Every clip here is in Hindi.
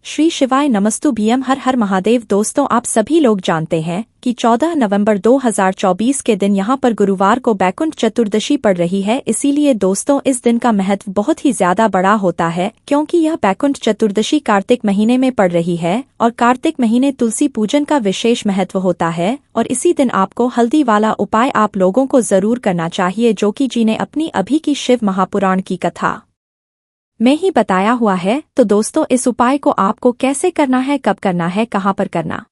श्री शिवाय नमस्तु भीम हर हर महादेव। दोस्तों, आप सभी लोग जानते हैं कि 14 नवंबर 2024 के दिन यहां पर गुरुवार को बैकुंठ चतुर्दशी पड़ रही है। इसीलिए दोस्तों, इस दिन का महत्व बहुत ही ज्यादा बड़ा होता है, क्योंकि यह बैकुंठ चतुर्दशी कार्तिक महीने में पड़ रही है और कार्तिक महीने तुलसी पूजन का विशेष महत्व होता है। और इसी दिन आपको हल्दी वाला उपाय आप लोगों को जरूर करना चाहिए, जो कि जी ने अपनी अभी की शिव महापुराण की कथा में ही बताया हुआ है। तो दोस्तों, इस उपाय को आपको कैसे करना है, कब करना है, कहाँ पर करना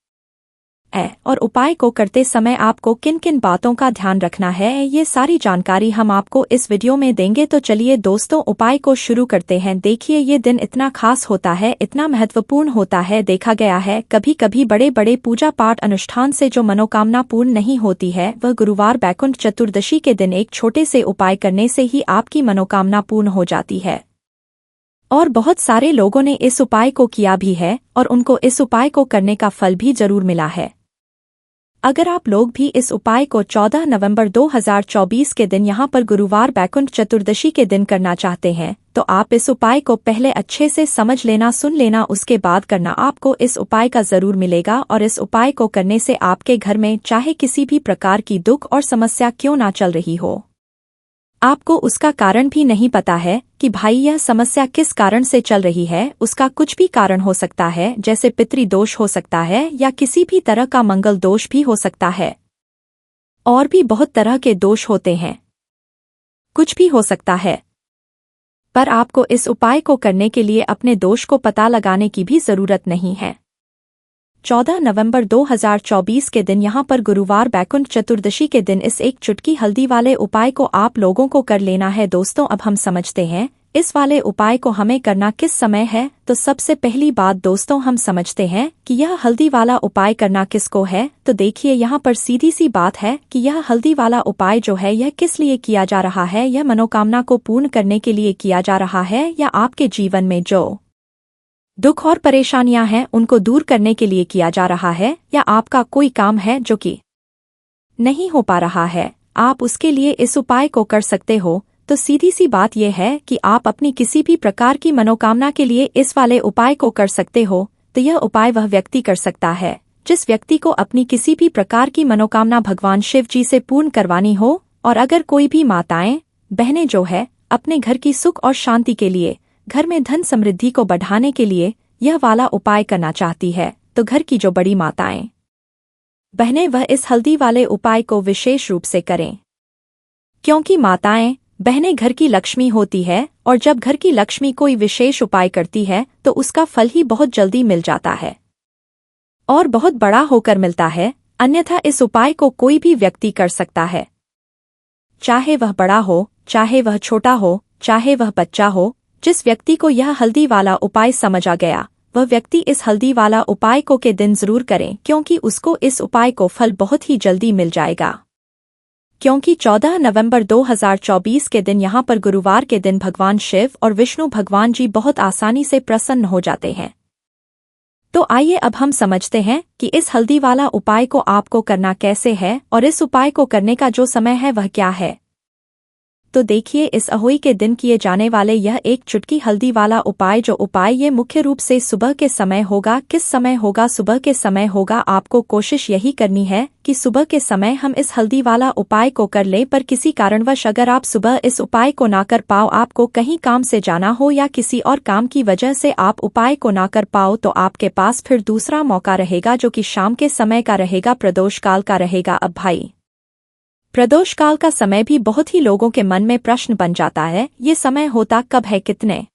है और उपाय को करते समय आपको किन किन बातों का ध्यान रखना है, ये सारी जानकारी हम आपको इस वीडियो में देंगे। तो चलिए दोस्तों, उपाय को शुरू करते हैं। देखिए, ये दिन इतना खास होता है, इतना महत्वपूर्ण होता है। देखा गया है कभी कभी बड़े बड़े पूजा पाठ अनुष्ठान से जो मनोकामना पूर्ण नहीं होती है, वह गुरुवार बैकुंठ चतुर्दशी के दिन एक छोटे से उपाय करने से ही आपकी मनोकामना पूर्ण हो जाती है। और बहुत सारे लोगों ने इस उपाय को किया भी है और उनको इस उपाय को करने का फल भी जरूर मिला है। अगर आप लोग भी इस उपाय को 14 नवंबर 2024 के दिन यहां पर गुरुवार बैकुंठ चतुर्दशी के दिन करना चाहते हैं, तो आप इस उपाय को पहले अच्छे से समझ लेना, सुन लेना, उसके बाद करना। आपको इस उपाय का जरूर मिलेगा और इस उपाय को करने से आपके घर में चाहे किसी भी प्रकार की दुख और समस्या क्यों ना चल रही हो, आपको उसका कारण भी नहीं पता है कि भाई यह समस्या किस कारण से चल रही है। उसका कुछ भी कारण हो सकता है, जैसे पितृ दोष हो सकता है या किसी भी तरह का मंगल दोष भी हो सकता है, और भी बहुत तरह के दोष होते हैं, कुछ भी हो सकता है। पर आपको इस उपाय को करने के लिए अपने दोष को पता लगाने की भी जरूरत नहीं है। 14 नवंबर 2024 के दिन यहां पर गुरुवार बैकुंठ चतुर्दशी के दिन इस एक चुटकी हल्दी वाले उपाय को आप लोगों को कर लेना है। दोस्तों, अब हम समझते हैं इस वाले उपाय को हमें करना किस समय है। तो सबसे पहली बात दोस्तों, हम समझते हैं कि यह हल्दी वाला उपाय करना किसको है। तो देखिए, यहाँ पर सीधी सी बात है कि यह हल्दी वाला उपाय जो है यह किस लिए किया जा रहा है। यह मनोकामना को पूर्ण करने के लिए किया जा रहा है, या आपके जीवन में जो दुख और परेशानियां हैं उनको दूर करने के लिए किया जा रहा है, या आपका कोई काम है जो कि नहीं हो पा रहा है, आप उसके लिए इस उपाय को कर सकते हो। तो सीधी सी बात यह है कि आप अपनी किसी भी प्रकार की मनोकामना के लिए इस वाले उपाय को कर सकते हो। तो यह उपाय वह व्यक्ति कर सकता है जिस व्यक्ति को अपनी किसी भी प्रकार की मनोकामना भगवान शिव जी से पूर्ण करवानी हो। और अगर कोई भी माताएं बहनें जो है अपने घर की सुख और शांति के लिए, घर में धन समृद्धि को बढ़ाने के लिए यह वाला उपाय करना चाहती है, तो घर की जो बड़ी माताएं बहनें वह इस हल्दी वाले उपाय को विशेष रूप से करें, क्योंकि माताएं बहनें घर की लक्ष्मी होती है और जब घर की लक्ष्मी कोई विशेष उपाय करती है तो उसका फल ही बहुत जल्दी मिल जाता है और बहुत बड़ा होकर मिलता है। अन्यथा इस उपाय को कोई भी व्यक्ति कर सकता है, चाहे वह बड़ा हो, चाहे वह छोटा हो, चाहे वह बच्चा हो। जिस व्यक्ति को यह हल्दी वाला उपाय समझ आ गया, वह व्यक्ति इस हल्दी वाला उपाय को के दिन जरूर करें, क्योंकि उसको इस उपाय को फल बहुत ही जल्दी मिल जाएगा। क्योंकि 14 नवंबर 2024 के दिन यहां पर गुरुवार के दिन भगवान शिव और विष्णु भगवान जी बहुत आसानी से प्रसन्न हो जाते हैं। तो आइए अब हम समझते हैं कि इस हल्दी वाला उपाय को आपको करना कैसे है और इस उपाय को करने का जो समय है वह क्या है। तो देखिए, इस अहोई के दिन किए जाने वाले यह एक चुटकी हल्दी वाला उपाय, जो उपाय ये मुख्य रूप से सुबह के समय होगा। किस समय होगा? सुबह के समय होगा। आपको कोशिश यही करनी है कि सुबह के समय हम इस हल्दी वाला उपाय को कर लें। पर किसी कारणवश अगर आप सुबह इस उपाय को ना कर पाओ, आपको कहीं काम से जाना हो या किसी और काम की वजह से आप उपाय को ना कर पाओ, तो आपके पास फिर दूसरा मौका रहेगा, जो कि शाम के समय का रहेगा, प्रदोष काल का रहेगा। अब भाई, प्रदोष काल का समय भी बहुत ही लोगों के मन में प्रश्न बन जाता है, ये समय होता कब है, कितने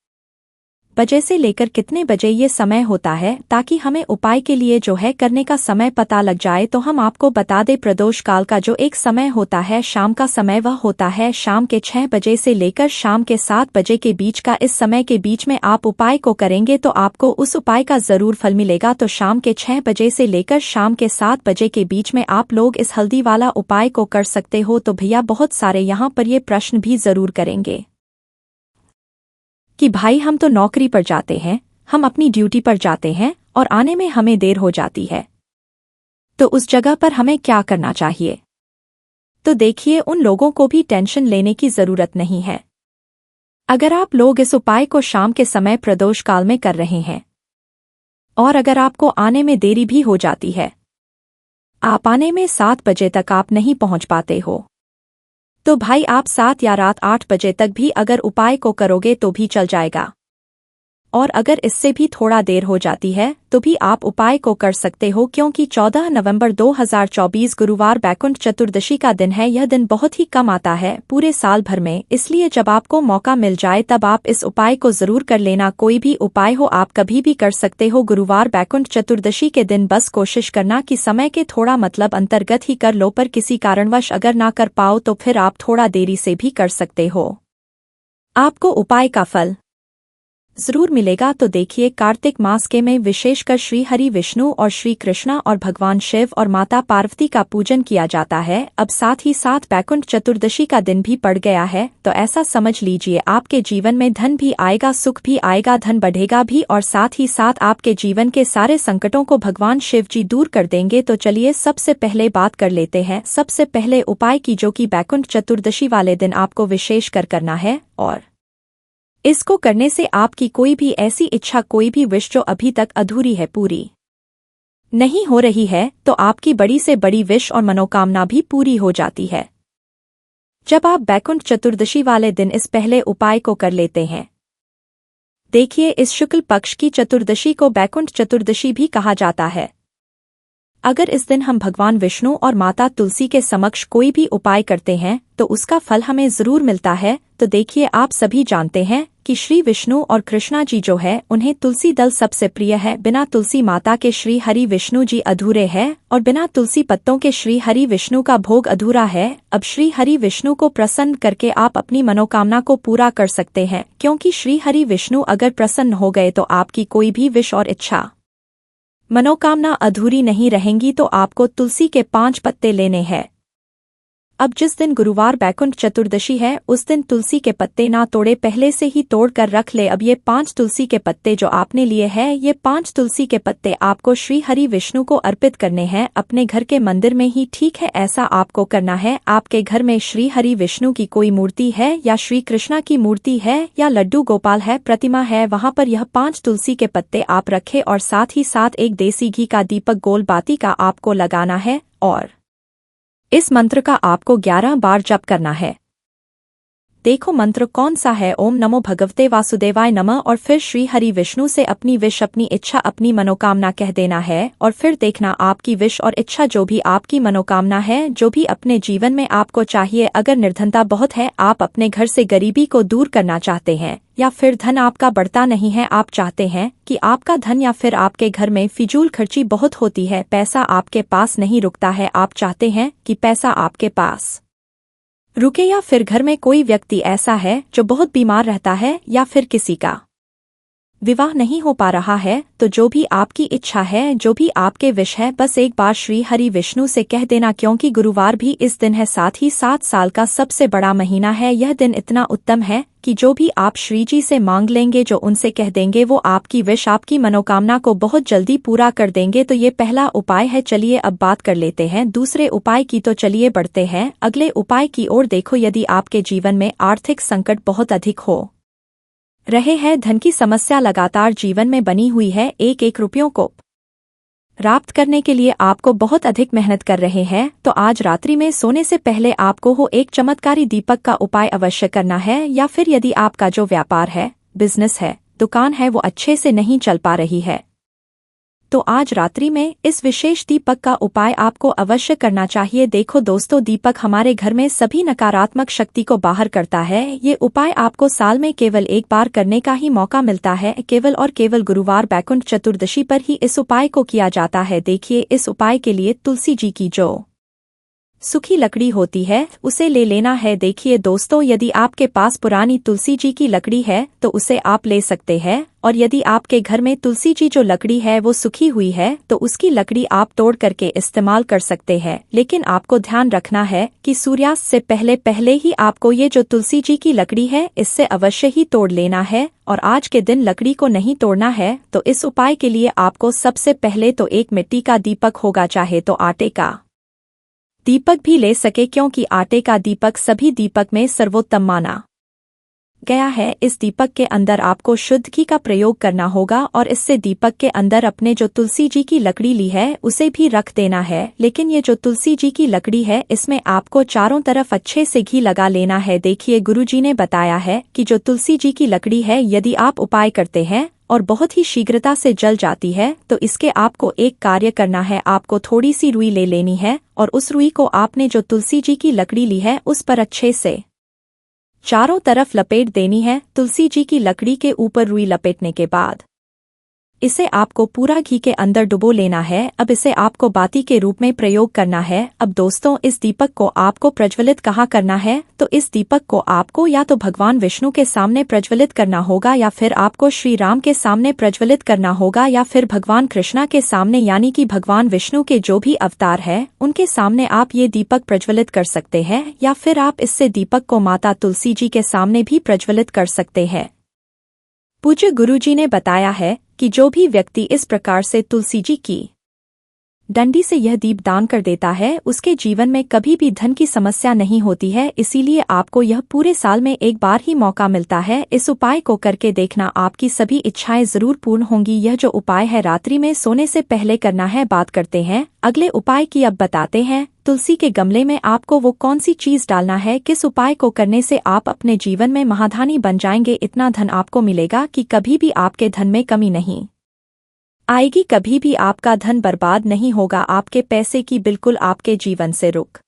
बजे से लेकर कितने बजे ये समय होता है, ताकि हमें उपाय के लिए जो है करने का समय पता लग जाए। तो हम आपको बता दें, प्रदोष काल का जो एक समय होता है शाम का समय, वह होता है शाम के 6 बजे से लेकर शाम के 7 बजे के बीच का। इस समय के बीच में आप उपाय को करेंगे तो आपको उस उपाय का जरूर फल मिलेगा। तो शाम के 6 बजे से लेकर शाम के 7 बजे के बीच में आप लोग इस हल्दी वाला उपाय को कर सकते हो। तो भैया, बहुत सारे यहाँ पर ये प्रश्न भी जरूर करेंगे कि भाई, हम तो नौकरी पर जाते हैं, हम अपनी ड्यूटी पर जाते हैं और आने में हमें देर हो जाती है, तो उस जगह पर हमें क्या करना चाहिए। तो देखिए, उन लोगों को भी टेंशन लेने की जरूरत नहीं है। अगर आप लोग इस उपाय को शाम के समय प्रदोष काल में कर रहे हैं, और अगर आपको आने में देरी भी हो जाती है, आप आने में 7 बजे तक आप नहीं पहुंच पाते हो, तो भाई आप 7 या रात 8 बजे तक भी अगर उपाय को करोगे तो भी चल जाएगा। और अगर इससे भी थोड़ा देर हो जाती है तो भी आप उपाय को कर सकते हो, क्योंकि 14 नवंबर 2024 गुरुवार बैकुंठ चतुर्दशी का दिन है। यह दिन बहुत ही कम आता है पूरे साल भर में, इसलिए जब आपको मौका मिल जाए तब आप इस उपाय को जरूर कर लेना। कोई भी उपाय हो आप कभी भी कर सकते हो गुरुवार बैकुंठ चतुर्दशी के दिन। बस कोशिश करना कि समय के थोड़ा मतलब अंतर्गत ही कर लो, पर किसी कारणवश अगर ना कर पाओ तो फिर आप थोड़ा देरी से भी कर सकते हो। आपको उपाय का फल जरूर मिलेगा। तो देखिए, कार्तिक मास के में विशेषकर श्री हरि विष्णु और श्री कृष्णा और भगवान शिव और माता पार्वती का पूजन किया जाता है। अब साथ ही साथ बैकुंठ चतुर्दशी का दिन भी पड़ गया है, तो ऐसा समझ लीजिए आपके जीवन में धन भी आएगा, सुख भी आएगा, धन बढ़ेगा भी, और साथ ही साथ आपके जीवन के सारे संकटों को भगवान शिव जी दूर कर देंगे। तो चलिए सबसे पहले बात कर लेते हैं सबसे पहले उपाय की, जो कि बैकुंठ चतुर्दशी वाले दिन आपको विशेष कर करना है। और इसको करने से आपकी कोई भी ऐसी इच्छा, कोई भी विश जो अभी तक अधूरी है, पूरी नहीं हो रही है, तो आपकी बड़ी से बड़ी विश और मनोकामना भी पूरी हो जाती है जब आप बैकुंठ चतुर्दशी वाले दिन इस पहले उपाय को कर लेते हैं। देखिए, इस शुक्ल पक्ष की चतुर्दशी को बैकुंठ चतुर्दशी भी कहा जाता है। अगर इस दिन हम भगवान विष्णु और माता तुलसी के समक्ष कोई भी उपाय करते हैं तो उसका फल हमें जरूर मिलता है। तो देखिए, आप सभी जानते हैं कि श्री विष्णु और कृष्णा जी जो है उन्हें तुलसी दल सबसे प्रिय है। बिना तुलसी माता के श्री हरि विष्णु जी अधूरे हैं, और बिना तुलसी पत्तों के श्री हरि विष्णु का भोग अधूरा है। अब श्री हरि विष्णु को प्रसन्न करके आप अपनी मनोकामना को पूरा कर सकते हैं, क्योंकि श्री हरि विष्णु अगर प्रसन्न हो गए तो आपकी कोई भी विश और इच्छा, मनोकामना अधूरी नहीं रहेंगी। तो आपको तुलसी के 5 पत्ते लेने हैं। अब जिस दिन गुरुवार बैकुंठ चतुर्दशी है उस दिन तुलसी के पत्ते ना तोड़े, पहले से ही तोड़ कर रख ले। अब ये 5 तुलसी के पत्ते जो आपने लिए हैं, ये 5 तुलसी के पत्ते आपको श्री हरि विष्णु को अर्पित करने हैं अपने घर के मंदिर में ही। ठीक है, ऐसा आपको करना है। आपके घर में श्री हरि विष्णु की कोई मूर्ति है या श्री कृष्णा की मूर्ति है या लड्डू गोपाल है, प्रतिमा है, वहां पर यह 5 तुलसी के पत्ते आप रखें, और साथ ही साथ एक देसी घी का दीपक गोल बाती का आपको लगाना है। और इस मंत्र का आपको 11 बार जप करना है। देखो मंत्र कौन सा है, ओम नमो भगवते वासुदेवाय नमः, और फिर श्री हरि विष्णु से अपनी विश, अपनी इच्छा, अपनी मनोकामना कह देना है। और फिर देखना आपकी विश और इच्छा, जो भी आपकी मनोकामना है, जो भी अपने जीवन में आपको चाहिए। अगर निर्धनता बहुत है, आप अपने घर से गरीबी को दूर करना चाहते हैं, या फिर धन आपका बढ़ता नहीं है, आप चाहते हैं कि आपका धन, या फिर आपके घर में फिजूल खर्ची बहुत होती है, पैसा आपके पास नहीं रुकता है, आप चाहते हैं कि पैसा आपके पास रुके, या फिर घर में कोई व्यक्ति ऐसा है जो बहुत बीमार रहता है, या फिर किसी का विवाह नहीं हो पा रहा है, तो जो भी आपकी इच्छा है, जो भी आपके विश है, बस एक बार श्री हरि विष्णु से कह देना। क्योंकि गुरुवार भी इस दिन है, साथ ही 7 साल का सबसे बड़ा महीना है। यह दिन इतना उत्तम है कि जो भी आप श्री जी से मांग लेंगे, जो उनसे कह देंगे, वो आपकी विश, आपकी मनोकामना को बहुत जल्दी पूरा कर देंगे। तो ये पहला उपाय है। चलिए अब बात कर लेते हैं दूसरे उपाय की। तो चलिए बढ़ते हैं अगले उपाय की ओर। देखो, यदि आपके जीवन में आर्थिक संकट बहुत अधिक हो रहे हैं, धन की समस्या लगातार जीवन में बनी हुई है, एक एक रुपयों को प्राप्त करने के लिए आपको बहुत अधिक मेहनत कर रहे हैं, तो आज रात्रि में सोने से पहले आपको हो एक चमत्कारी दीपक का उपाय अवश्य करना है। या फिर यदि आपका जो व्यापार है, बिजनेस है, दुकान है, वो अच्छे से नहीं चल पा रही है, तो आज रात्रि में इस विशेष दीपक का उपाय आपको अवश्य करना चाहिए। देखो दोस्तों, दीपक हमारे घर में सभी नकारात्मक शक्ति को बाहर करता है। ये उपाय आपको साल में केवल एक बार करने का ही मौका मिलता है, केवल और केवल गुरुवार बैकुंठ चतुर्दशी पर ही इस उपाय को किया जाता है। देखिए, इस उपाय के लिए तुलसी जी की जो सूखी लकड़ी होती है उसे ले लेना है। देखिए दोस्तों, यदि आपके पास पुरानी तुलसी जी की लकड़ी है तो उसे आप ले सकते हैं, और यदि आपके घर में तुलसी जी जो लकड़ी है वो सूखी हुई है तो उसकी लकड़ी आप तोड़ करके इस्तेमाल कर सकते हैं। लेकिन आपको ध्यान रखना है कि सूर्यास्त से पहले पहले ही आपको ये जो तुलसी जी की लकड़ी है इससे अवश्य ही तोड़ लेना है, और आज के दिन लकड़ी को नहीं तोड़ना है। तो इस उपाय के लिए आपको सबसे पहले तो एक मिट्टी का दीपक होगा, चाहे तो आटे का दीपक भी ले सके, क्योंकि आटे का दीपक सभी दीपक में सर्वोत्तम माना गया है। इस दीपक के अंदर आपको शुद्ध घी का प्रयोग करना होगा और इससे दीपक के अंदर अपने जो तुलसी जी की लकड़ी ली है उसे भी रख देना है। लेकिन ये जो तुलसी जी की लकड़ी है इसमें आपको चारों तरफ अच्छे से घी लगा लेना है। देखिए गुरुजी ने बताया है कि जो तुलसी जी की लकड़ी है यदि आप उपाय करते हैं और बहुत ही शीघ्रता से जल जाती है तो इसके आपको एक कार्य करना है। आपको थोड़ी सी रुई ले लेनी है और उस रुई को आपने जो तुलसी जी की लकड़ी ली है उस पर अच्छे से चारों तरफ लपेट देनी है। तुलसी जी की लकड़ी के ऊपर रुई लपेटने के बाद इसे आपको पूरा घी के अंदर डुबो लेना है। अब इसे आपको बाती के रूप में प्रयोग करना है। अब दोस्तों इस दीपक को आपको प्रज्वलित कहाँ करना है, तो इस दीपक को आपको या तो भगवान विष्णु के सामने प्रज्वलित करना होगा या फिर आपको श्री राम के सामने प्रज्वलित करना होगा या फिर भगवान कृष्णा के सामने यानी कि भगवान विष्णु के जो भी अवतार है उनके सामने आप ये दीपक प्रज्वलित कर सकते हैं या फिर आप इससे दीपक को माता तुलसी जी के सामने भी प्रज्वलित कर सकते हैं। पूज्य गुरुजी ने बताया है कि जो भी व्यक्ति इस प्रकार से तुलसी जी की डंडी से यह दीप दान कर देता है उसके जीवन में कभी भी धन की समस्या नहीं होती है। इसीलिए आपको यह पूरे साल में एक बार ही मौका मिलता है। इस उपाय को करके देखना, आपकी सभी इच्छाएं जरूर पूर्ण होंगी। यह जो उपाय है रात्रि में सोने से पहले करना है। बात करते हैं अगले उपाय की। अब बताते हैं तुलसी के गमले में आपको वो कौन सी चीज डालना है, किस उपाय को करने से आप अपने जीवन में महाधानी बन जाएंगे। इतना धन आपको मिलेगा कि कभी भी आपके धन में कमी नहीं आएगी, कभी भी आपका धन बर्बाद नहीं होगा। आपके पैसे की बिल्कुल आपके जीवन से रुक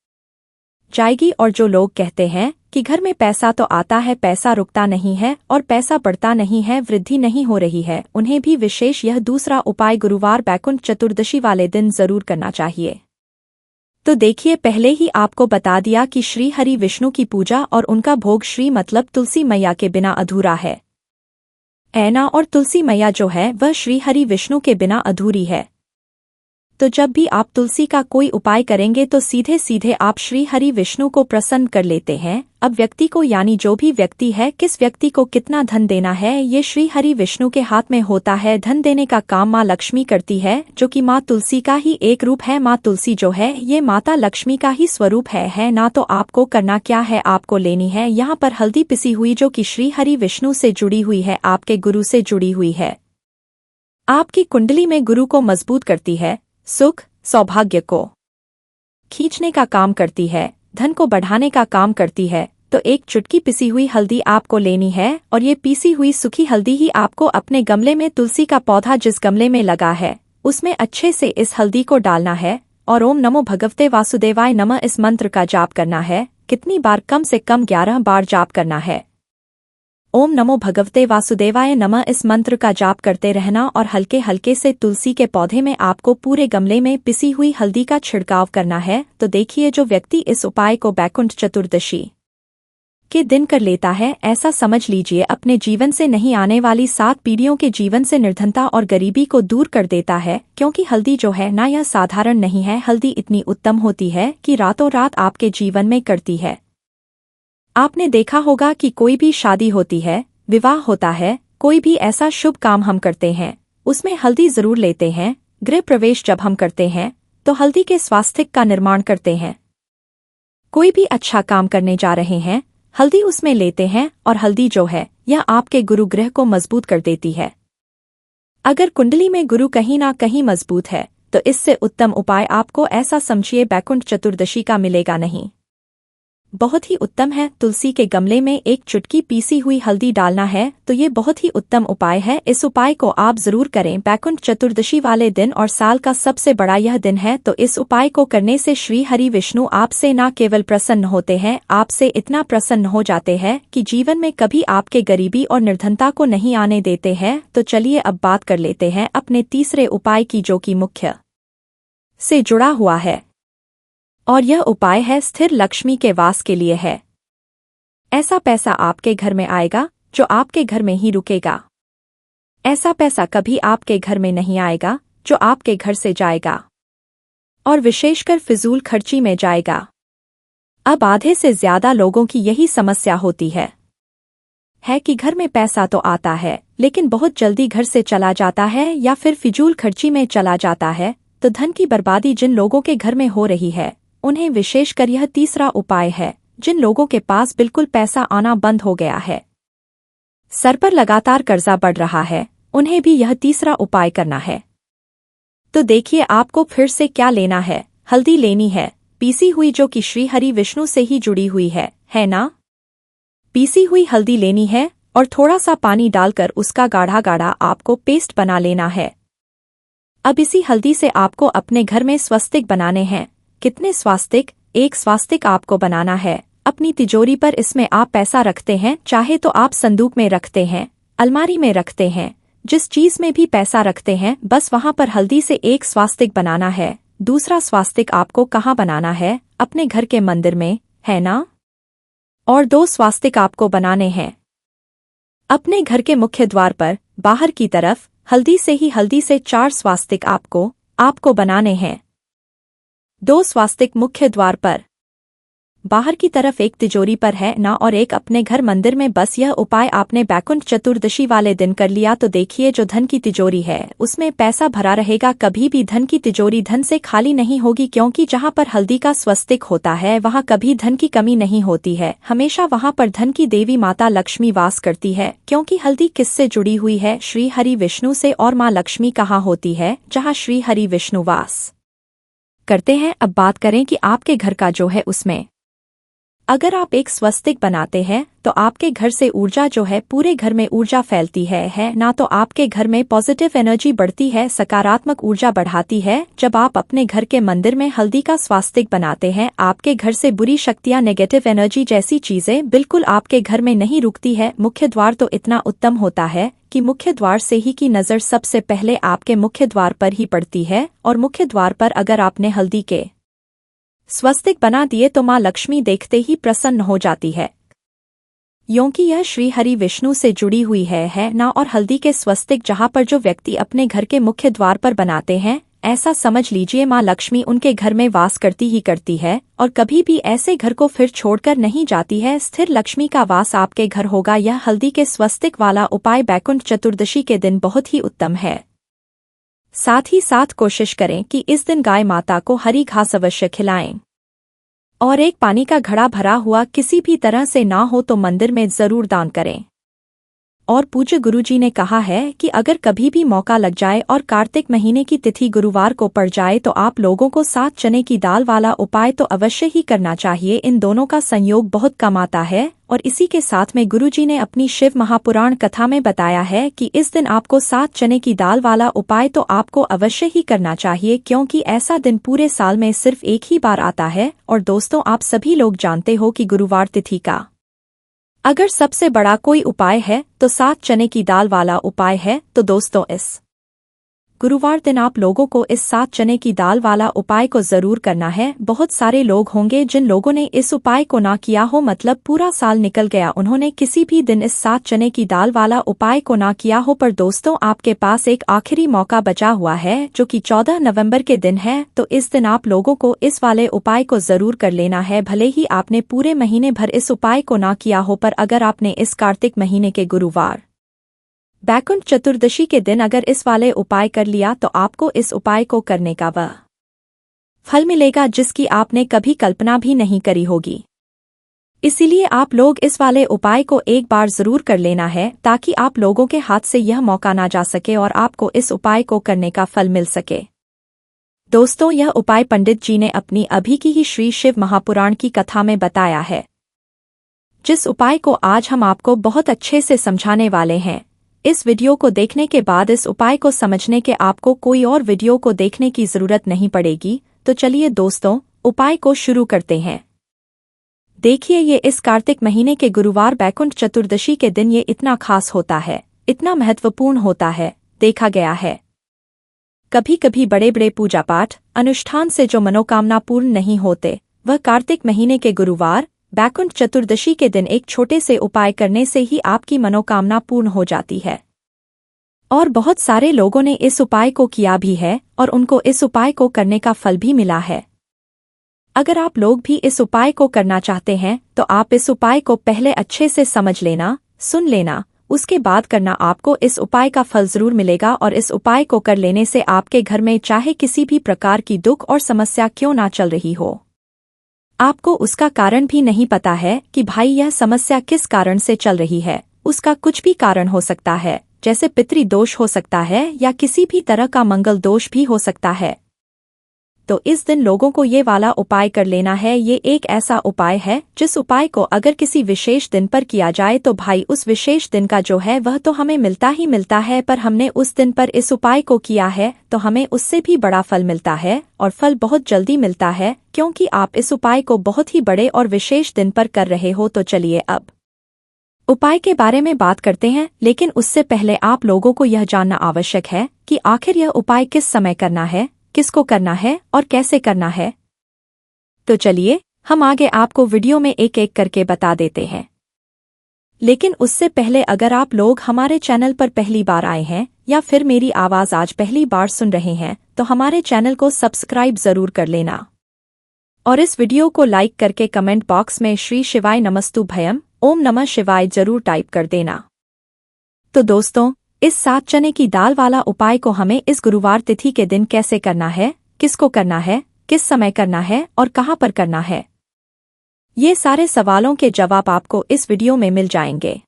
जाएगी। और जो लोग कहते हैं कि घर में पैसा तो आता है, पैसा रुकता नहीं है और पैसा बढ़ता नहीं है, वृद्धि नहीं हो रही है, उन्हें भी विशेष यह दूसरा उपाय गुरुवार बैकुंठ चतुर्दशी वाले दिन जरूर करना चाहिए। तो देखिए पहले ही आपको बता दिया कि श्री हरि विष्णु की पूजा और उनका भोग श्री मतलब तुलसी मैया के बिना अधूरा है। ऐना और तुलसी मैया जो है वह श्री हरि विष्णु के बिना अधूरी है। तो जब भी आप तुलसी का कोई उपाय करेंगे तो सीधे सीधे आप श्री हरि विष्णु को प्रसन्न कर लेते हैं। अब व्यक्ति को यानी जो भी व्यक्ति है किस व्यक्ति को कितना धन देना है ये श्री हरि विष्णु के हाथ में होता है। धन देने का काम माँ लक्ष्मी करती है जो कि माँ तुलसी का ही एक रूप है। माँ तुलसी जो है ये माता लक्ष्मी का ही स्वरूप है ना। तो आपको करना क्या है, आपको लेनी है यहाँ पर हल्दी पिसी हुई जो कि श्री हरि विष्णु से जुड़ी हुई है, आपके गुरु से जुड़ी हुई है, आपकी कुंडली में गुरु को मजबूत करती है, सुख सौभाग्य को खींचने का काम करती है, धन को बढ़ाने का काम करती है। तो एक चुटकी पिसी हुई हल्दी आपको लेनी है और ये पीसी हुई सूखी हल्दी ही आपको अपने गमले में तुलसी का पौधा जिस गमले में लगा है उसमें अच्छे से इस हल्दी को डालना है और ओम नमो भगवते वासुदेवाय नमः इस मंत्र का जाप करना है। कितनी बार, कम से कम 11 बार जाप करना है। ओम नमो भगवते वासुदेवाय नमः इस मंत्र का जाप करते रहना और हल्के हल्के से तुलसी के पौधे में आपको पूरे गमले में पिसी हुई हल्दी का छिड़काव करना है। तो देखिए जो व्यक्ति इस उपाय को बैकुंठ चतुर्दशी के दिन कर लेता है, ऐसा समझ लीजिए अपने जीवन से नहीं आने वाली 7 पीढ़ियों के जीवन से निर्धनता और गरीबी को दूर कर देता है। क्योंकि हल्दी जो है ना यह साधारण नहीं है, हल्दी इतनी उत्तम होती है कि रातों रात आपके जीवन में करती है। आपने देखा होगा कि कोई भी शादी होती है, विवाह होता है, कोई भी ऐसा शुभ काम हम करते हैं उसमें हल्दी जरूर लेते हैं। गृह प्रवेश जब हम करते हैं तो हल्दी के स्वास्तिक का निर्माण करते हैं। कोई भी अच्छा काम करने जा रहे हैं हल्दी उसमें लेते हैं और हल्दी जो है यह आपके गुरु ग्रह को मजबूत कर देती है। अगर कुंडली में गुरु कहीं ना कहीं मजबूत है तो इससे उत्तम उपाय आपको ऐसा समझिए बैकुंठ चतुर्दशी का मिलेगा नहीं। बहुत ही उत्तम है। तुलसी के गमले में एक चुटकी पीसी हुई हल्दी डालना है तो ये बहुत ही उत्तम उपाय है। इस उपाय को आप जरूर करें बैकुंठ चतुर्दशी वाले दिन और साल का सबसे बड़ा यह दिन है। तो इस उपाय को करने से श्री हरि विष्णु आपसे न केवल प्रसन्न होते हैं, आपसे इतना प्रसन्न हो जाते हैं कि जीवन में कभी आपके गरीबी और निर्धनता को नहीं आने देते हैं। तो चलिए अब बात कर लेते हैं अपने तीसरे उपाय की जो कि मुख्य से जुड़ा हुआ है और यह उपाय है स्थिर लक्ष्मी के वास के लिए है। ऐसा पैसा आपके घर में आएगा जो आपके घर में ही रुकेगा। ऐसा पैसा कभी आपके घर में नहीं आएगा जो आपके घर से जाएगा और विशेषकर फिजूल खर्ची में जाएगा। अब आधे से ज्यादा लोगों की यही समस्या होती है कि घर में पैसा तो आता है लेकिन बहुत जल्दी घर से चला जाता है या फिर फिजूल खर्ची में चला जाता है। तो धन की बर्बादी जिन लोगों के घर में हो रही है उन्हें विशेषकर यह तीसरा उपाय है। जिन लोगों के पास बिल्कुल पैसा आना बंद हो गया है, सर पर लगातार कर्जा बढ़ रहा है, उन्हें भी यह तीसरा उपाय करना है। तो देखिए आपको फिर से क्या लेना है। हल्दी लेनी है, पीसी हुई, जो कि श्री हरि विष्णु से ही जुड़ी हुई है ना। पीसी हुई हल्दी लेनी है और थोड़ा सा पानी डालकर उसका गाढ़ा गाढ़ा आपको पेस्ट बना लेना है। अब इसी हल्दी से आपको अपने घर में स्वस्तिक बनाने हैं। कितने स्वास्तिक? एक स्वास्तिक आपको बनाना है। अपनी तिजोरी पर इसमें आप पैसा रखते हैं, चाहे तो आप संदूक में रखते हैं, अलमारी में रखते हैं, जिस चीज में भी पैसा रखते हैं, बस वहां पर हल्दी से एक स्वास्तिक बनाना है। दूसरा स्वास्तिक आपको कहाँ बनाना है? अपने घर के मंदिर में, है ना। और 2 स्वास्तिक आपको बनाने हैं अपने घर के मुख्य द्वार पर, बाहर की तरफ। हल्दी से 4 स्वास्तिक आपको बनाने हैं। 2 स्वास्तिक मुख्य द्वार पर, बाहर की तरफ, एक तिजोरी पर, है ना, और एक अपने घर मंदिर में। बस यह उपाय आपने बैकुंठ चतुर्दशी वाले दिन कर लिया तो देखिए जो धन की तिजोरी है उसमें पैसा भरा रहेगा। कभी भी धन की तिजोरी धन से खाली नहीं होगी, क्योंकि जहां पर हल्दी का स्वस्तिक होता है वहां कभी धन की कमी नहीं होती है। हमेशा वहां पर धन की देवी माता लक्ष्मी वास करती है, क्योंकि हल्दी किससे जुड़ी हुई है? श्री हरि विष्णु से। और माँ लक्ष्मी कहाँ होती है? जहाँ श्री हरि विष्णु वास करते हैं। अब बात करें कि आपके घर का जो है उसमें अगर आप एक स्वस्तिक बनाते हैं तो आपके घर से ऊर्जा जो है पूरे घर में ऊर्जा फैलती है ना। तो आपके घर में पॉजिटिव एनर्जी बढ़ती है, सकारात्मक ऊर्जा बढ़ाती है। जब आप अपने घर के मंदिर में हल्दी का स्वास्तिक बनाते हैं, आपके घर से बुरी शक्तियां, नेगेटिव एनर्जी जैसी चीजें बिल्कुल आपके घर में नहीं रुकती है। मुख्य द्वार तो इतना उत्तम होता है कि मुख्य द्वार से ही की नज़र सबसे पहले आपके मुख्य द्वार पर ही पड़ती है। और मुख्य द्वार पर अगर आपने हल्दी के स्वस्तिक बना दिए तो माँ लक्ष्मी देखते ही प्रसन्न हो जाती है, क्योंकि यह श्री हरि विष्णु से जुड़ी हुई है ना। और हल्दी के स्वस्तिक जहाँ पर जो व्यक्ति अपने घर के मुख्य द्वार पर बनाते हैं, ऐसा समझ लीजिए माँ लक्ष्मी उनके घर में वास करती ही करती है और कभी भी ऐसे घर को फिर छोड़कर नहीं जाती है। स्थिर लक्ष्मी का वास आपके घर होगा। यह हल्दी के स्वस्तिक वाला उपाय बैकुंठ चतुर्दशी के दिन बहुत ही उत्तम है। साथ ही साथ कोशिश करें कि इस दिन गाय माता को हरी घास अवश्य खिलाएं और एक पानी का घड़ा भरा हुआ किसी भी तरह से ना हो तो मंदिर में जरूर दान करें। और पूज्य गुरुजी ने कहा है कि अगर कभी भी मौका लग जाए और कार्तिक महीने की तिथि गुरुवार को पड़ जाए तो आप लोगों को 7 चने की दाल वाला उपाय तो अवश्य ही करना चाहिए। इन दोनों का संयोग बहुत कम आता है। और इसी के साथ में गुरुजी ने अपनी शिव महापुराण कथा में बताया है कि इस दिन आपको 7 चने की दाल वाला उपाय तो आपको अवश्य ही करना चाहिए, क्योंकि ऐसा दिन पूरे साल में सिर्फ एक ही बार आता है। और दोस्तों, आप सभी लोग जानते हो कि गुरुवार तिथि का अगर सबसे बड़ा कोई उपाय है तो 7 चने की दाल वाला उपाय है। तो दोस्तों, इस गुरुवार दिन आप लोगों को इस 7 चने की दाल वाला उपाय को जरूर करना है। बहुत सारे लोग होंगे जिन लोगों ने इस उपाय को ना किया हो, मतलब पूरा साल निकल गया, उन्होंने किसी भी दिन इस 7 चने की दाल वाला उपाय को ना किया हो। पर दोस्तों, आपके पास एक आखिरी मौका बचा हुआ है जो कि 14 नवंबर के दिन है। तो इस दिन आप लोगों को इस वाले उपाय को जरूर कर लेना है। भले ही आपने पूरे महीने भर इस उपाय को ना किया हो, पर अगर आपने इस कार्तिक महीने के गुरुवार बैकुंठ चतुर्दशी के दिन अगर इस वाले उपाय कर लिया तो आपको इस उपाय को करने का वह फल मिलेगा जिसकी आपने कभी कल्पना भी नहीं करी होगी। इसीलिए आप लोग इस वाले उपाय को एक बार जरूर कर लेना है, ताकि आप लोगों के हाथ से यह मौका ना जा सके और आपको इस उपाय को करने का फल मिल सके। दोस्तों, यह उपाय पंडित जी ने अपनी अभी की ही श्री शिव महापुराण की कथा में बताया है, जिस उपाय को आज हम आपको बहुत अच्छे से समझाने वाले हैं। इस वीडियो को देखने के बाद इस उपाय को समझने के आपको कोई और वीडियो को देखने की जरूरत नहीं पड़ेगी। तो चलिए दोस्तों, उपाय को शुरू करते हैं। देखिए, ये इस कार्तिक महीने के गुरुवार बैकुंठ चतुर्दशी के दिन ये इतना खास होता है, इतना महत्वपूर्ण होता है। देखा गया है कभी कभी बड़े बड़े पूजा पाठ अनुष्ठान से जो मनोकामना पूर्ण नहीं होते, वह कार्तिक महीने के गुरुवार बैकुंठ चतुर्दशी के दिन एक छोटे से उपाय करने से ही आपकी मनोकामना पूर्ण हो जाती है। और बहुत सारे लोगों ने इस उपाय को किया भी है और उनको इस उपाय को करने का फल भी मिला है। अगर आप लोग भी इस उपाय को करना चाहते हैं तो आप इस उपाय को पहले अच्छे से समझ लेना, सुन लेना, उसके बाद करना। आपको इस उपाय का फल जरूर मिलेगा और इस उपाय को कर लेने से आपके घर में चाहे किसी भी प्रकार की दुख और समस्या क्यों ना चल रही हो, आपको उसका कारण भी नहीं पता है कि भाई यह समस्या किस कारण से चल रही है, उसका कुछ भी कारण हो सकता है, जैसे पितृ दोष हो सकता है या किसी भी तरह का मंगल दोष भी हो सकता है। तो इस दिन लोगों को ये वाला उपाय कर लेना है। ये एक ऐसा उपाय है जिस उपाय को अगर किसी विशेष दिन पर किया जाए तो भाई उस विशेष दिन का जो है वह तो हमें मिलता ही मिलता है, पर हमने उस दिन पर इस उपाय को किया है तो हमें उससे भी बड़ा फल मिलता है, और फल बहुत जल्दी मिलता है क्योंकि आप इस उपाय को बहुत ही बड़े और विशेष दिन पर कर रहे हो। तो चलिए अब उपाय के बारे में बात करते हैं, लेकिन उससे पहले आप लोगों को यह जानना आवश्यक है कि आखिर यह उपाय किस समय करना है, किसको करना है और कैसे करना है। तो चलिए हम आगे आपको वीडियो में एक एक करके बता देते हैं। लेकिन उससे पहले अगर आप लोग हमारे चैनल पर पहली बार आए हैं या फिर मेरी आवाज़ आज पहली बार सुन रहे हैं तो हमारे चैनल को सब्सक्राइब जरूर कर लेना, और इस वीडियो को लाइक करके कमेंट बॉक्स में श्री शिवाय नमस्तु भयम ओम नमः शिवाय जरूर टाइप कर देना। तो दोस्तों, इस 7 चने की दाल वाला उपाय को हमें इस गुरुवार तिथि के दिन कैसे करना है, किसको करना है, किस समय करना है और कहाँ पर करना है, ये सारे सवालों के जवाब आपको इस वीडियो में मिल जाएंगे।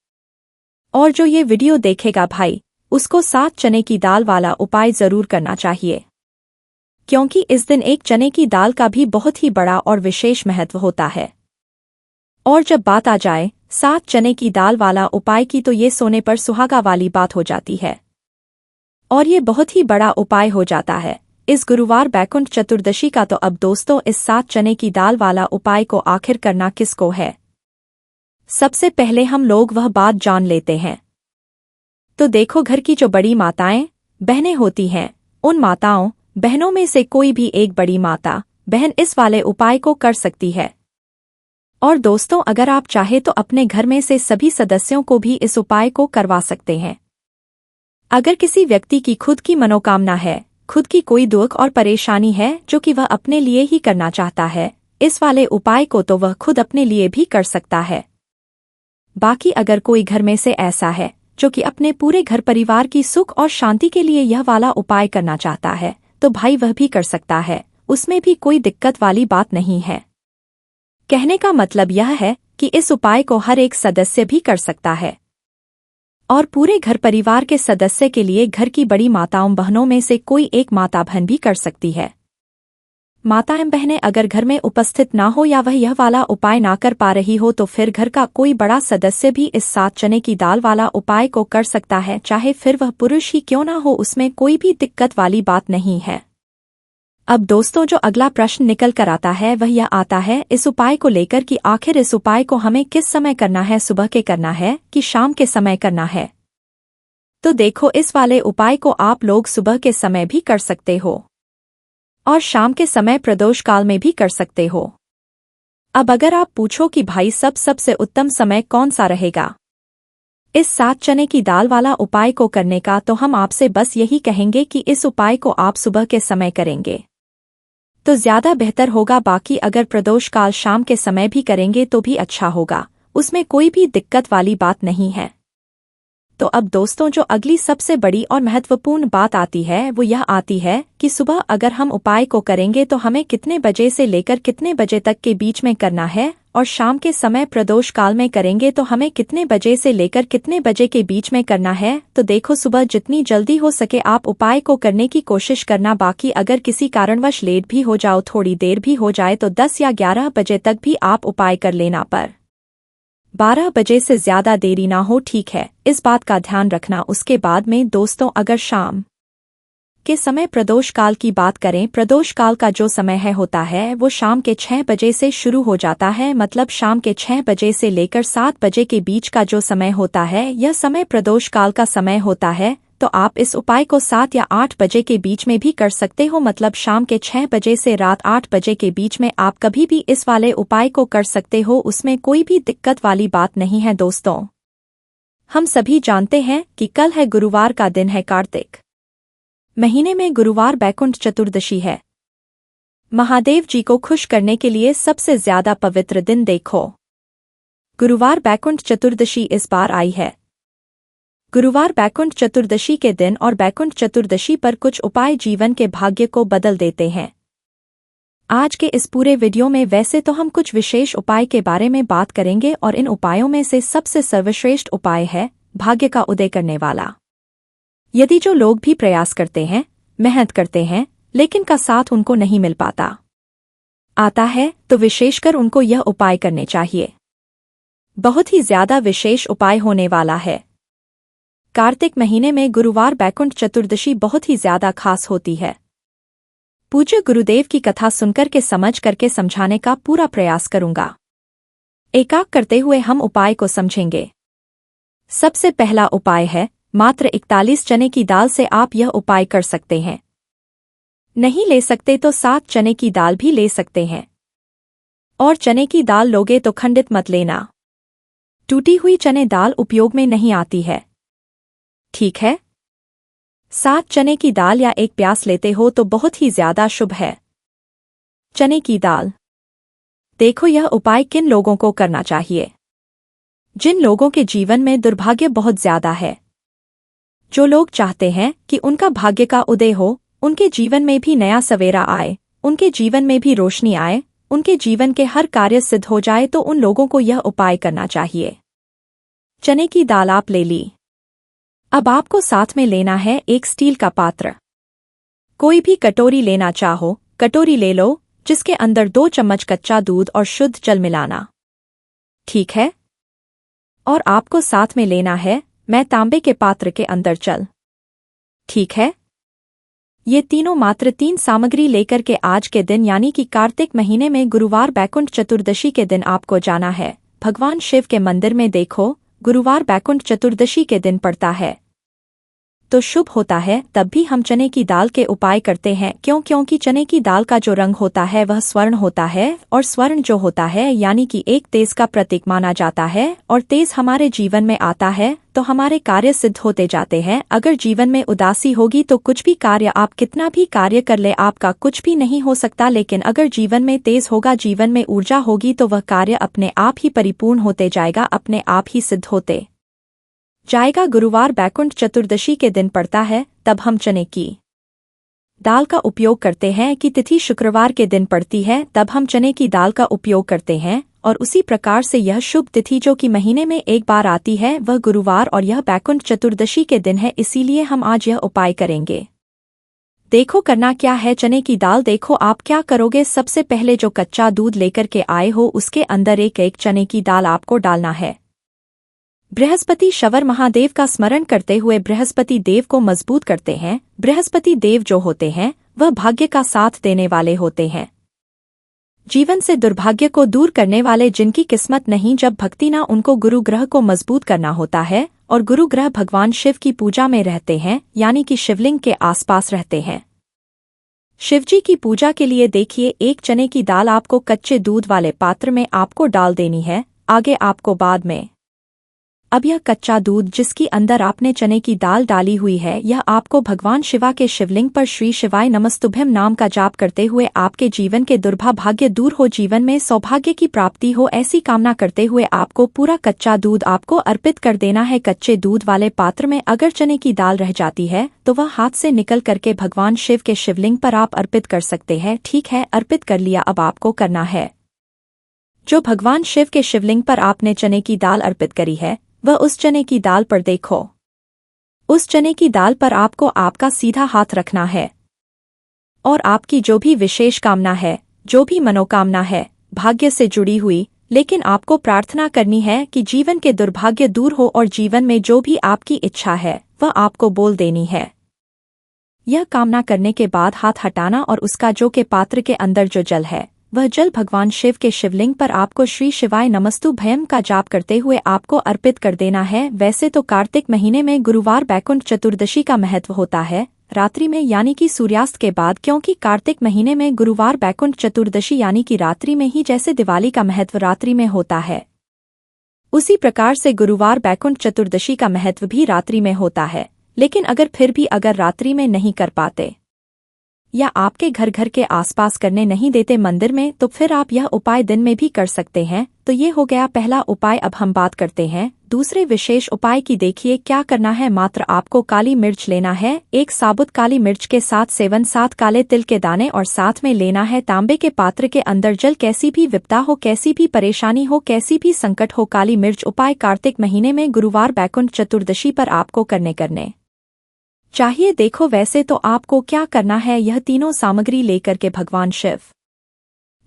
और जो ये वीडियो देखेगा भाई उसको 7 चने की दाल वाला उपाय जरूर करना चाहिए, क्योंकि इस दिन एक चने की दाल का भी बहुत ही बड़ा और विशेष महत्व होता है। और जब बात आ जाए 7 चने की दाल वाला उपाय की तो ये सोने पर सुहागा वाली बात हो जाती है, और ये बहुत ही बड़ा उपाय हो जाता है इस गुरुवार बैकुंठ चतुर्दशी का। तो अब दोस्तों, इस 7 चने की दाल वाला उपाय को आखिर करना किसको है, सबसे पहले हम लोग वह बात जान लेते हैं। तो देखो, घर की जो बड़ी माताएं बहनें होती हैं, उन माताओं बहनों में से कोई भी एक बड़ी माता बहन इस वाले उपाय को कर सकती है। और दोस्तों, अगर आप चाहे तो अपने घर में से सभी सदस्यों को भी इस उपाय को करवा सकते हैं। अगर किसी व्यक्ति की खुद की मनोकामना है, खुद की कोई दुख और परेशानी है जो कि वह अपने लिए ही करना चाहता है इस वाले उपाय को, तो वह खुद अपने लिए भी कर सकता है। बाकी अगर कोई घर में से ऐसा है जो कि अपने पूरे घर परिवार की सुख और शांति के लिए यह वाला उपाय करना चाहता है तो भाई वह भी कर सकता है, उसमें भी कोई दिक्कत वाली बात नहीं है। कहने का मतलब यह है कि इस उपाय को हर एक सदस्य भी कर सकता है, और पूरे घर परिवार के सदस्य के लिए घर की बड़ी माताओं बहनों में से कोई एक माता बहन भी कर सकती है। माताएं बहनें अगर घर में उपस्थित ना हो या वह यह वाला उपाय ना कर पा रही हो तो फिर घर का कोई बड़ा सदस्य भी इस 7 चने की दाल वाला उपाय को कर सकता है, चाहे फिर वह पुरुष ही क्यों ना हो, उसमें कोई भी दिक्कत वाली बात नहीं है। अब दोस्तों, जो अगला प्रश्न निकल कर आता है वह यह आता है इस उपाय को लेकर कि आखिर इस उपाय को हमें किस समय करना है, सुबह के करना है कि शाम के समय करना है। तो देखो, इस वाले उपाय को आप लोग सुबह के समय भी कर सकते हो और शाम के समय प्रदोष काल में भी कर सकते हो। अब अगर आप पूछो कि भाई सबसे उत्तम समय कौन सा रहेगा इस 7 चने की दाल वाला उपाय को करने का, तो हम आपसे बस यही कहेंगे कि इस उपाय को आप सुबह के समय करेंगे तो ज्यादा बेहतर होगा। बाकी अगर प्रदोष काल शाम के समय भी करेंगे तो भी अच्छा होगा, उसमें कोई भी दिक्कत वाली बात नहीं है। तो अब दोस्तों, जो अगली सबसे बड़ी और महत्वपूर्ण बात आती है वो यह आती है कि सुबह अगर हम उपाय को करेंगे तो हमें कितने बजे से लेकर कितने बजे तक के बीच में करना है, और शाम के समय प्रदोष काल में करेंगे तो हमें कितने बजे से लेकर कितने बजे के बीच में करना है। तो देखो, सुबह जितनी जल्दी हो सके आप उपाय को करने की कोशिश करना। बाकी अगर किसी कारणवश लेट भी हो जाओ, थोड़ी देर भी हो जाए, तो 10 या 11 बजे तक भी आप उपाय कर लेना, पर 12 बजे से ज्यादा देरी ना हो, ठीक है, इस बात का ध्यान रखना। उसके बाद में दोस्तों, अगर शाम के समय प्रदोष काल की बात करें, प्रदोष काल का जो समय होता है वो शाम के 6 बजे से शुरू हो जाता है, मतलब शाम के 6 बजे से लेकर 7 बजे के बीच का जो समय होता है यह समय प्रदोष काल का समय होता है। तो आप इस उपाय को 7 या 8 बजे के बीच में भी कर सकते हो, मतलब शाम के 6 बजे से रात 8 बजे के बीच में आप कभी भी इस वाले उपाय को कर सकते हो, उसमें कोई भी दिक्कत वाली बात नहीं है। दोस्तों, हम सभी जानते हैं कि कल है गुरुवार का दिन है, कार्तिक महीने में गुरुवार बैकुंठ चतुर्दशी है। महादेव जी को खुश करने के लिए सबसे ज्यादा पवित्र दिन देखो गुरुवार बैकुंठ चतुर्दशी इस बार आई है। गुरुवार बैकुंठ चतुर्दशी के दिन और बैकुंठ चतुर्दशी पर कुछ उपाय जीवन के भाग्य को बदल देते हैं। आज के इस पूरे वीडियो में वैसे तो हम कुछ विशेष उपाय के बारे में बात करेंगे और इन उपायों में से सबसे सर्वश्रेष्ठ उपाय है भाग्य का उदय करने वाला। यदि जो लोग भी प्रयास करते हैं, मेहनत करते हैं, लेकिन का साथ उनको नहीं मिल आता है तो विशेषकर उनको यह उपाय करने चाहिए। बहुत ही ज्यादा विशेष उपाय होने वाला है। कार्तिक महीने में गुरुवार बैकुंठ चतुर्दशी बहुत ही ज्यादा खास होती है। पूज्य गुरुदेव की कथा सुनकर के समझ करके समझाने का पूरा प्रयास करूंगा। एक-एक करते हुए हम उपाय को समझेंगे। सबसे पहला उपाय है मात्र 41 चने की दाल से आप यह उपाय कर सकते हैं। नहीं ले सकते तो 7 चने की दाल भी ले सकते हैं। और चने की दाल लोगे तो खंडित मत लेना। टूटी हुई चने दाल उपयोग में नहीं आती है। ठीक है? 7 चने की दाल या एक प्यास लेते हो तो बहुत ही ज्यादा शुभ है। चने की दाल। देखो यह उपाय किन लोगों को करना चाहिए। जिन लोगों के जीवन में दुर्भाग्य बहुत ज्यादा है। जो लोग चाहते हैं कि उनका भाग्य का उदय हो, उनके जीवन में भी नया सवेरा आए, उनके जीवन में भी रोशनी आए, उनके जीवन के हर कार्य सिद्ध हो जाए तो उन लोगों को यह उपाय करना चाहिए। चने की दाल आप ले ली। अब आपको साथ में लेना है एक स्टील का पात्र। कोई भी कटोरी लेना चाहो, कटोरी ले लो, जिसके अंदर 2 चम्मच कच्चा दूध और शुद्ध जल मिलाना। ठीक है? और आपको साथ में लेना है मैं तांबे के पात्र के अंदर चल। ठीक है? ये तीनों मात्र 3 सामग्री लेकर के आज के दिन यानी कि कार्तिक महीने में गुरुवार बैकुंठ चतुर्दशी के दिन आपको जाना है। भगवान शिव के मंदिर में देखो, गुरुवार बैकुंठ चतुर्दशी के दिन पड़ता है तो शुभ होता है। तब भी हम चने की दाल के उपाय करते हैं क्योंकि चने की दाल का जो रंग होता है वह स्वर्ण होता है और स्वर्ण जो होता है यानी कि एक तेज का प्रतीक माना जाता है और तेज हमारे जीवन में आता है तो हमारे कार्य सिद्ध होते जाते हैं। अगर जीवन में उदासी होगी तो कुछ भी कार्य आप कितना भी कार्य कर ले आपका कुछ भी नहीं हो सकता, लेकिन अगर जीवन में तेज होगा, जीवन में ऊर्जा होगी तो वह कार्य अपने आप ही परिपूर्ण होते जाएगा, अपने आप ही सिद्ध होते जाएगा। गुरुवार बैकुंठ चतुर्दशी के दिन पड़ता है तब हम चने की दाल का उपयोग करते हैं कि तिथि शुक्रवार के दिन पड़ती है तब हम चने की दाल का उपयोग करते हैं और उसी प्रकार से यह शुभ तिथि जो कि महीने में एक बार आती है वह गुरुवार और यह बैकुंठ चतुर्दशी के दिन है, इसीलिए हम आज यह उपाय करेंगे। देखो करना क्या है। चने की दाल देखो आप क्या करोगे। सबसे पहले जो कच्चा दूध लेकर के आए हो उसके अंदर एक चने की दाल आपको डालना है। बृहस्पति शवर महादेव का स्मरण करते हुए बृहस्पति देव को मजबूत करते हैं। बृहस्पति देव जो होते हैं वह भाग्य का साथ देने वाले होते हैं, जीवन से दुर्भाग्य को दूर करने वाले। जिनकी किस्मत नहीं जब भक्ति ना उनको गुरु ग्रह को मजबूत करना होता है और गुरु ग्रह भगवान शिव की पूजा में रहते हैं यानी कि शिवलिंग के आसपास रहते हैं। शिवजी की पूजा के लिए देखिए एक चने की दाल आपको कच्चे दूध वाले पात्र में आपको डाल देनी है। आगे आपको बाद में अब यह कच्चा दूध जिसकी अंदर आपने चने की दाल डाली हुई है यह आपको भगवान शिवा के शिवलिंग पर श्री शिवाय नमस्तुभ्यम नाम का जाप करते हुए आपके जीवन के दुर्भाग्य दूर हो, जीवन में सौभाग्य की प्राप्ति हो, ऐसी कामना करते हुए आपको पूरा कच्चा दूध आपको अर्पित कर देना है कच्चे दूध वाले पात्र में। अगर चने की दाल रह जाती है तो वह हाथ से निकल करके भगवान शिव के शिवलिंग पर आप अर्पित कर सकते हैं। ठीक है, अर्पित कर लिया। अब आपको करना है जो भगवान शिव के शिवलिंग पर आपने चने की दाल अर्पित करी है वह उस चने की दाल पर देखो। उस चने की दाल पर आपको आपका सीधा हाथ रखना है और आपकी जो भी विशेष कामना है, जो भी मनोकामना है भाग्य से जुड़ी हुई, लेकिन आपको प्रार्थना करनी है कि जीवन के दुर्भाग्य दूर हो और जीवन में जो भी आपकी इच्छा है वह आपको बोल देनी है। यह कामना करने के बाद हाथ हटाना और उसका जो के पात्र के अंदर जो जल है वह जल भगवान शिव के शिवलिंग पर आपको श्री शिवाय नमस्तुभ्यम का जाप करते हुए आपको अर्पित कर देना है। वैसे तो कार्तिक महीने में गुरुवार बैकुंठ चतुर्दशी का महत्व होता है रात्रि में यानी कि सूर्यास्त के बाद, क्योंकि कार्तिक महीने में गुरुवार बैकुंठ चतुर्दशी यानी कि रात्रि में ही जैसे दिवाली का महत्व रात्रि में होता है उसी प्रकार से गुरुवार बैकुंठ चतुर्दशी का महत्व भी रात्रि में होता है। लेकिन अगर फिर भी अगर रात्रि में नहीं कर पाते या आपके घर घर के आसपास करने नहीं देते मंदिर में, तो फिर आप यह उपाय दिन में भी कर सकते हैं। तो ये हो गया पहला उपाय। अब हम बात करते हैं दूसरे विशेष उपाय की। देखिए क्या करना है। मात्र आपको काली मिर्च लेना है। एक साबुत काली मिर्च के साथ 7 काले तिल के दाने और साथ में लेना है तांबे के पात्र के अंदर जल। कैसी भी विपदा हो, कैसी भी परेशानी हो, कैसी भी संकट हो, काली मिर्च उपाय कार्तिक महीने में गुरुवार बैकुंठ चतुर्दशी पर आपको करने चाहिए। देखो वैसे तो आपको क्या करना है, यह तीनों सामग्री लेकर के भगवान शिव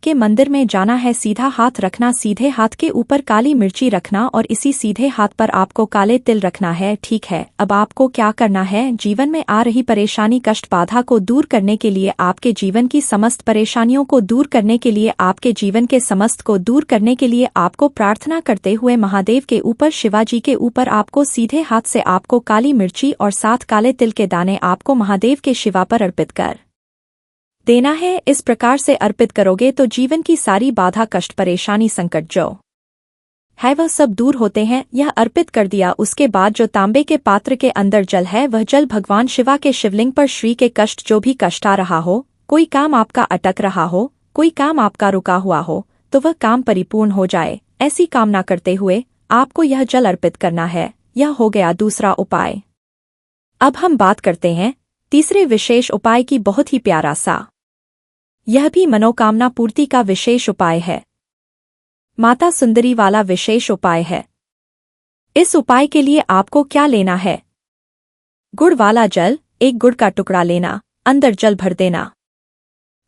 के मंदिर में जाना है। सीधा हाथ रखना, सीधे हाथ के ऊपर काली मिर्ची रखना और इसी सीधे हाथ पर आपको काले तिल रखना है। ठीक है, अब आपको क्या करना है, जीवन में आ रही परेशानी कष्ट बाधा को दूर करने के लिए, आपके जीवन की समस्त परेशानियों को दूर करने के लिए, आपके जीवन के समस्त को दूर करने के लिए आपको प्रार्थना करते हुए महादेव के ऊपर, शिवाजी के ऊपर आपको सीधे हाथ से आपको काली मिर्ची और 7 काले तिल के दाने आपको महादेव के शिवा पर अर्पित कर देना है। इस प्रकार से अर्पित करोगे तो जीवन की सारी बाधा कष्ट परेशानी संकट जो है वह सब दूर होते हैं। यह अर्पित कर दिया, उसके बाद जो तांबे के पात्र के अंदर जल है वह जल भगवान शिवा के शिवलिंग पर श्री के कष्ट, जो भी कष्ट आ रहा हो, कोई काम आपका अटक रहा हो, कोई काम आपका रुका हुआ हो, तो वह काम परिपूर्ण हो जाए, ऐसी कामना करते हुए आपको यह जल अर्पित करना है। यह हो गया दूसरा उपाय। अब हम बात करते हैं तीसरे विशेष उपाय की। बहुत ही प्यारा सा यह भी मनोकामना पूर्ति का विशेष उपाय है, माता सुंदरी वाला विशेष उपाय है। इस उपाय के लिए आपको क्या लेना है, गुड़ वाला जल, एक गुड़ का टुकड़ा लेना, अंदर जल भर देना।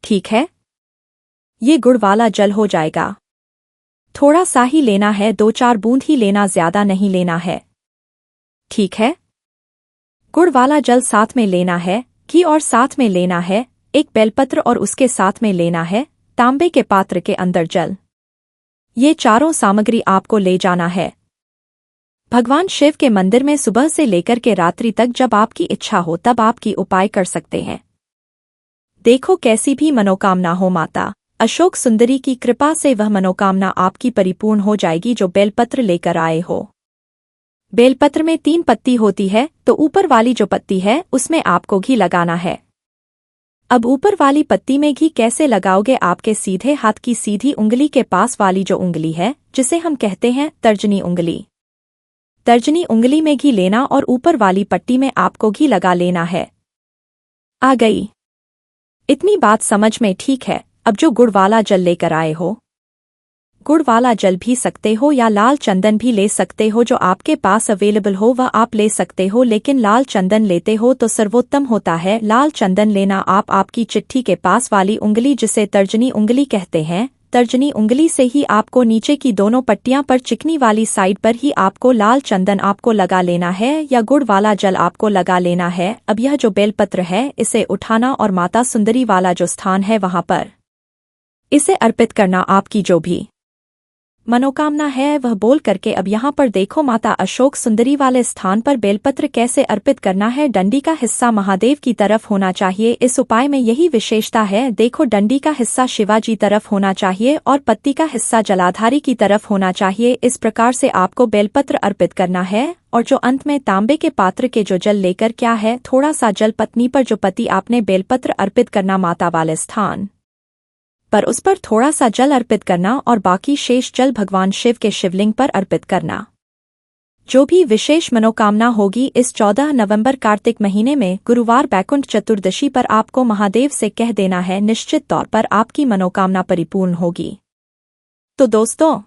ठीक है, ये गुड़ वाला जल हो जाएगा। थोड़ा सा ही लेना है, 2-4 बूंद ही लेना, ज्यादा नहीं लेना है। ठीक है, गुड़ वाला जल साथ में लेना है, घी और साथ में लेना है, एक बेलपत्र और उसके साथ में लेना है तांबे के पात्र के अंदर जल। ये चारों सामग्री आपको ले जाना है भगवान शिव के मंदिर में। सुबह से लेकर के रात्रि तक जब आपकी इच्छा हो तब आपकी उपाय कर सकते हैं। देखो कैसी भी मनोकामना हो, माता अशोक सुंदरी की कृपा से वह मनोकामना आपकी परिपूर्ण हो जाएगी जो बेलपत्र लेकर आए हो। बेलपत्र में 3 पत्ती होती है, तो ऊपर वाली जो पत्ती है उसमें आपको घी लगाना है। अब ऊपर वाली पत्ती में घी कैसे लगाओगे, आपके सीधे हाथ की सीधी उंगली के पास वाली जो उंगली है, जिसे हम कहते हैं तर्जनी उंगली, तर्जनी उंगली में घी लेना और ऊपर वाली पट्टी में आपको घी लगा लेना है। आ गई इतनी बात समझ में? ठीक है, अब जो गुड़ वाला जल लेकर आए हो, गुड़ वाला जल भी सकते हो या लाल चंदन भी ले सकते हो, जो आपके पास अवेलेबल हो वह आप ले सकते हो, लेकिन लाल चंदन लेते हो तो सर्वोत्तम होता है। लाल चंदन लेना आप आपकी चिट्ठी के पास वाली उंगली, जिसे तर्जनी उंगली कहते हैं, तर्जनी उंगली से ही आपको नीचे की दोनों पट्टियां पर चिकनी वाली साइड पर ही आपको लाल चंदन आपको लगा लेना है या गुड़ वाला जल आपको लगा लेना है। अब यह जो बेलपत्र है इसे उठाना और माता सुंदरी वाला जो स्थान है वहां पर इसे अर्पित करना। आपकी जो भी मनोकामना है वह बोल करके अब यहाँ पर देखो माता अशोक सुंदरी वाले स्थान पर बेलपत्र कैसे अर्पित करना है। डंडी का हिस्सा महादेव की तरफ होना चाहिए। इस उपाय में यही विशेषता है। देखो डंडी का हिस्सा शिवाजी तरफ होना चाहिए और पत्ती का हिस्सा जलाधारी की तरफ होना चाहिए। इस प्रकार से आपको बेलपत्र अर्पित करना है और जो अंत में तांबे के पात्र के जो जल लेकर क्या है, थोड़ा सा जल पत्नी पर जो पति आपने बेलपत्र अर्पित करना माता वाले स्थान पर उस पर थोड़ा सा जल अर्पित करना और बाकी शेष जल भगवान शिव के शिवलिंग पर अर्पित करना। जो भी विशेष मनोकामना होगी इस 14 नवंबर कार्तिक महीने में गुरुवार बैकुंठ चतुर्दशी पर आपको महादेव से कह देना है, निश्चित तौर पर आपकी मनोकामना परिपूर्ण होगी। तो दोस्तों,